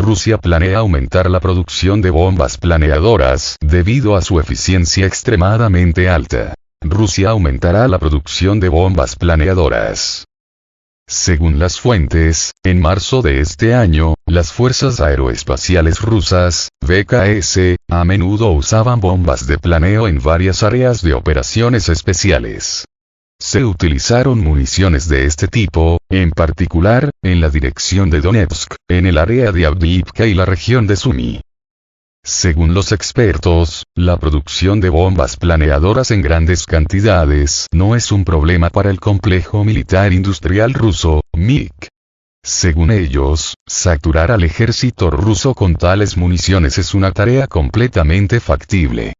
Rusia planea aumentar la producción de bombas planeadoras, debido a su eficiencia extremadamente alta. Rusia aumentará la producción de bombas planeadoras. Según las fuentes, en marzo de este año, las fuerzas aeroespaciales rusas, VKS, a menudo usaban bombas de planeo en varias áreas de operaciones especiales. Se utilizaron municiones de este tipo, en particular, en la dirección de Donetsk, en el área de Avdiivka y la región de Sumy. Según los expertos, la producción de bombas planeadoras en grandes cantidades no es un problema para el complejo militar industrial ruso, MIG. Según ellos, saturar al ejército ruso con tales municiones es una tarea completamente factible.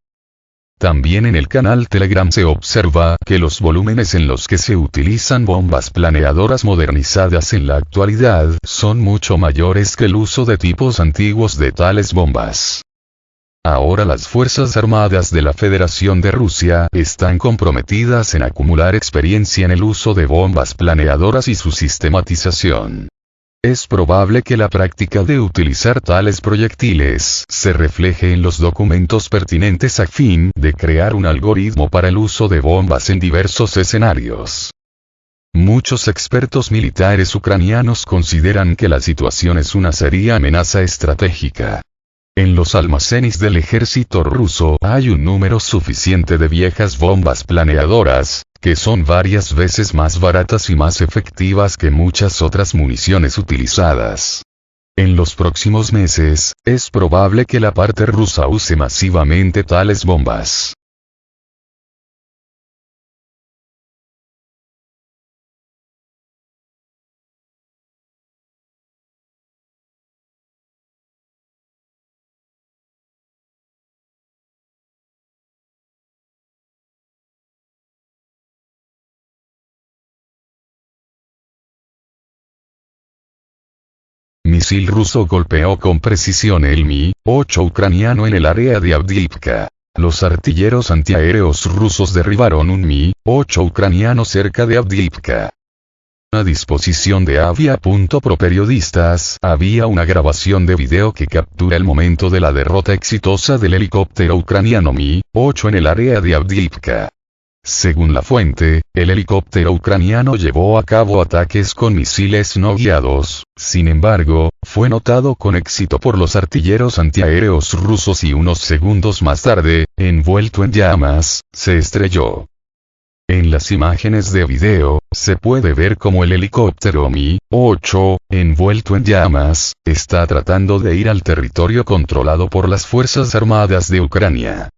También en el canal Telegram se observa que los volúmenes en los que se utilizan bombas planeadoras modernizadas en la actualidad son mucho mayores que el uso de tipos antiguos de tales bombas. Ahora las Fuerzas Armadas de la Federación de Rusia están comprometidas en acumular experiencia en el uso de bombas planeadoras y su sistematización. Es probable que la práctica de utilizar tales proyectiles se refleje en los documentos pertinentes a fin de crear un algoritmo para el uso de bombas en diversos escenarios. Muchos expertos militares ucranianos consideran que la situación es una seria amenaza estratégica. En los almacenes del ejército ruso hay un número suficiente de viejas bombas planeadoras, que son varias veces más baratas y más efectivas que muchas otras municiones utilizadas. En los próximos meses, es probable que la parte rusa use masivamente tales bombas. Misil ruso golpeó con precisión el Mi-8 ucraniano en el área de Avdiivka. Los artilleros antiaéreos rusos derribaron un Mi-8 ucraniano cerca de Avdiivka. A disposición de Avia.pro periodistas, había una grabación de video que captura el momento de la derrota exitosa del helicóptero ucraniano Mi-8 en el área de Avdiivka. Según la fuente, el helicóptero ucraniano llevó a cabo ataques con misiles no guiados, sin embargo, fue notado con éxito por los artilleros antiaéreos rusos y unos segundos más tarde, envuelto en llamas, se estrelló. En las imágenes de video, se puede ver cómo el helicóptero Mi-8, envuelto en llamas, está tratando de ir al territorio controlado por las Fuerzas Armadas de Ucrania.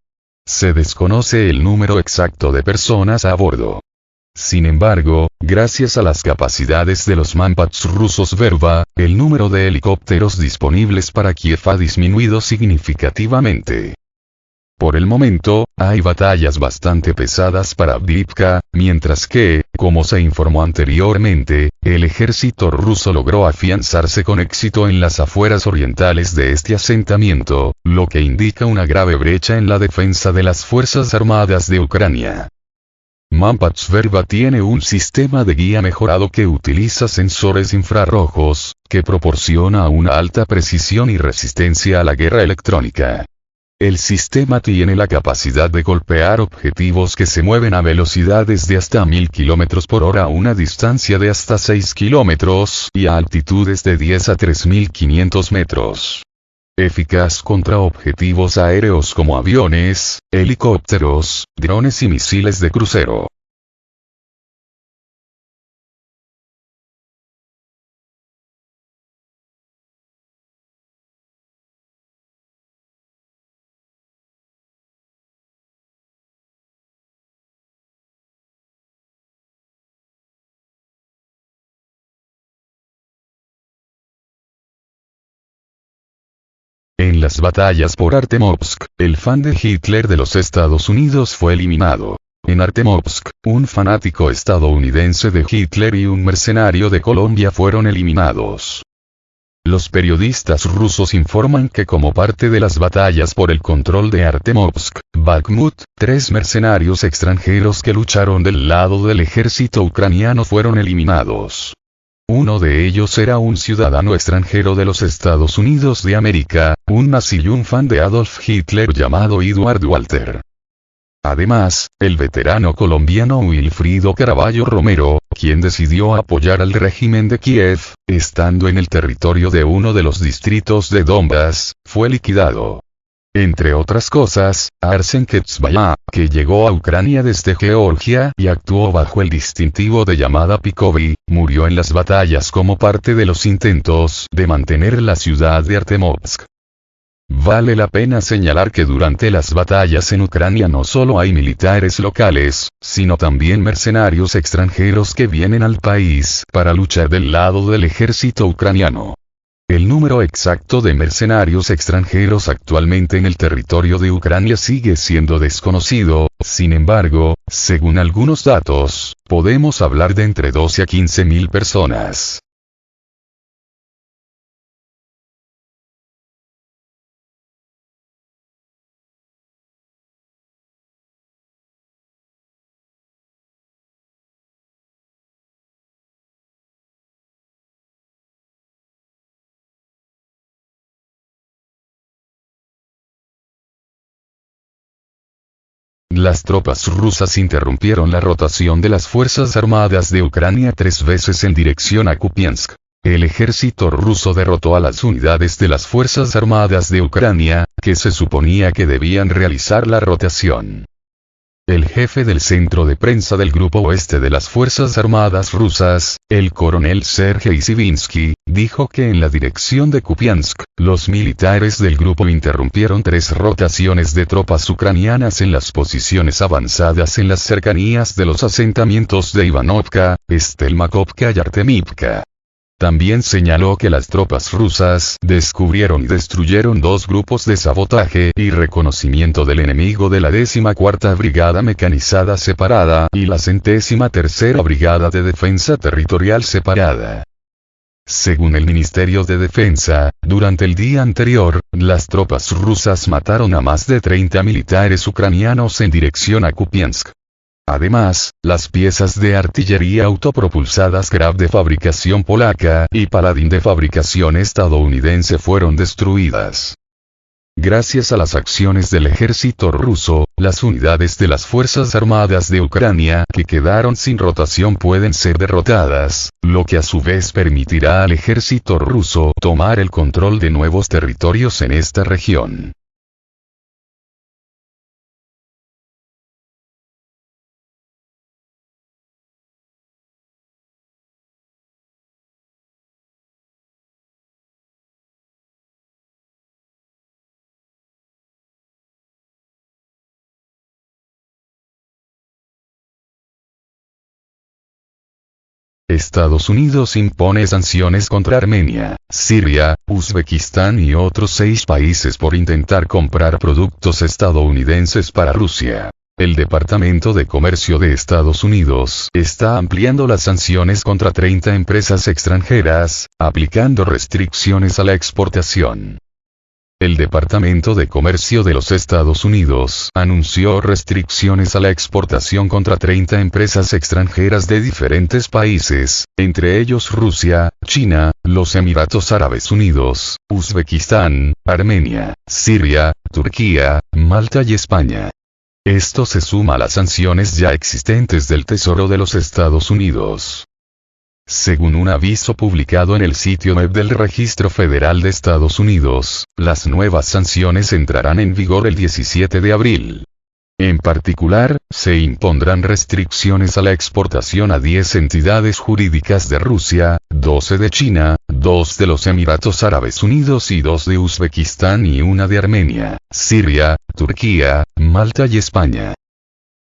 Se desconoce el número exacto de personas a bordo. Sin embargo, gracias a las capacidades de los Manpads rusos Verba, el número de helicópteros disponibles para Kiev ha disminuido significativamente. Por el momento, hay batallas bastante pesadas para Avdiivka, mientras que, como se informó anteriormente, el ejército ruso logró afianzarse con éxito en las afueras orientales de este asentamiento, lo que indica una grave brecha en la defensa de las Fuerzas Armadas de Ucrania. Manpads Verba tiene un sistema de guía mejorado que utiliza sensores infrarrojos, que proporciona una alta precisión y resistencia a la guerra electrónica. El sistema tiene la capacidad de golpear objetivos que se mueven a velocidades de hasta 1000 km por hora a una distancia de hasta 6 km y a altitudes de 10 a 3500 metros. Eficaz contra objetivos aéreos como aviones, helicópteros, drones y misiles de crucero. En las batallas por Artemovsk, el fan de Hitler de los Estados Unidos fue eliminado. En Artemovsk, un fanático estadounidense de Hitler y un mercenario de Colombia fueron eliminados. Los periodistas rusos informan que como parte de las batallas por el control de Artemovsk, Bakhmut, 3 mercenarios extranjeros que lucharon del lado del ejército ucraniano fueron eliminados. Uno de ellos era un ciudadano extranjero de los Estados Unidos de América, un nazi y un fan de Adolf Hitler llamado Edward Walter. Además, el veterano colombiano Wilfrido Caraballo Romero, quien decidió apoyar al régimen de Kiev, estando en el territorio de uno de los distritos de Donbass, fue liquidado. Entre otras cosas, Arsen Ketsvaya, que llegó a Ucrania desde Georgia y actuó bajo el distintivo de llamada Pikovi, murió en las batallas como parte de los intentos de mantener la ciudad de Artemovsk. Vale la pena señalar que durante las batallas en Ucrania no solo hay militares locales, sino también mercenarios extranjeros que vienen al país para luchar del lado del ejército ucraniano. El número exacto de mercenarios extranjeros actualmente en el territorio de Ucrania sigue siendo desconocido, sin embargo, según algunos datos, podemos hablar de entre 12 a 15.000 personas. Las tropas rusas interrumpieron la rotación de las Fuerzas Armadas de Ucrania 3 veces en dirección a Kupiansk. El ejército ruso derrotó a las unidades de las Fuerzas Armadas de Ucrania, que se suponía que debían realizar la rotación. El jefe del centro de prensa del Grupo Oeste de las Fuerzas Armadas rusas, el coronel Sergei Sivinsky, dijo que en la dirección de Kupiansk, los militares del grupo interrumpieron 3 rotaciones de tropas ucranianas en las posiciones avanzadas en las cercanías de los asentamientos de Ivanovka, Stelmakovka y Artemivka. También señaló que las tropas rusas descubrieron y destruyeron 2 grupos de sabotaje y reconocimiento del enemigo de la 14ª Brigada Mecanizada Separada y la 103ª Brigada de Defensa Territorial Separada. Según el Ministerio de Defensa, durante el día anterior, las tropas rusas mataron a más de 30 militares ucranianos en dirección a Kupiansk. Además, las piezas de artillería autopropulsadas Graf de fabricación polaca y Paladin de fabricación estadounidense fueron destruidas. Gracias a las acciones del ejército ruso, las unidades de las Fuerzas Armadas de Ucrania que quedaron sin rotación pueden ser derrotadas, lo que a su vez permitirá al ejército ruso tomar el control de nuevos territorios en esta región. Estados Unidos impone sanciones contra Armenia, Siria, Uzbekistán y otros 6 países por intentar comprar productos estadounidenses para Rusia. El Departamento de Comercio de Estados Unidos está ampliando las sanciones contra 30 empresas extranjeras, aplicando restricciones a la exportación. El Departamento de Comercio de los Estados Unidos anunció restricciones a la exportación contra 30 empresas extranjeras de diferentes países, entre ellos Rusia, China, los Emiratos Árabes Unidos, Uzbekistán, Armenia, Siria, Turquía, Malta y España. Esto se suma a las sanciones ya existentes del Tesoro de los Estados Unidos. Según un aviso publicado en el sitio web del Registro Federal de Estados Unidos, las nuevas sanciones entrarán en vigor el 17 de abril. En particular, se impondrán restricciones a la exportación a 10 entidades jurídicas de Rusia, 12 de China, 2 de los Emiratos Árabes Unidos y 2 de Uzbekistán y 1 de Armenia, Siria, Turquía, Malta y España.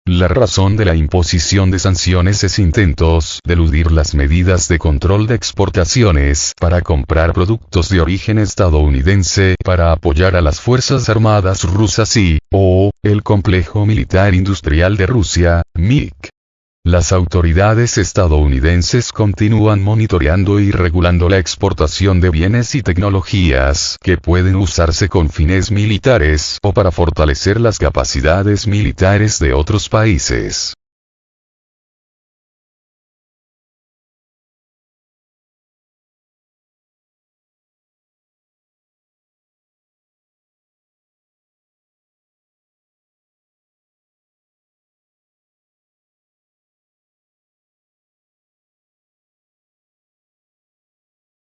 La razón de la imposición de sanciones es intentos de eludir las medidas de control de exportaciones para comprar productos de origen estadounidense para apoyar a las Fuerzas Armadas rusas o el Complejo Militar Industrial de Rusia, MIC. Las autoridades estadounidenses continúan monitoreando y regulando la exportación de bienes y tecnologías que pueden usarse con fines militares o para fortalecer las capacidades militares de otros países.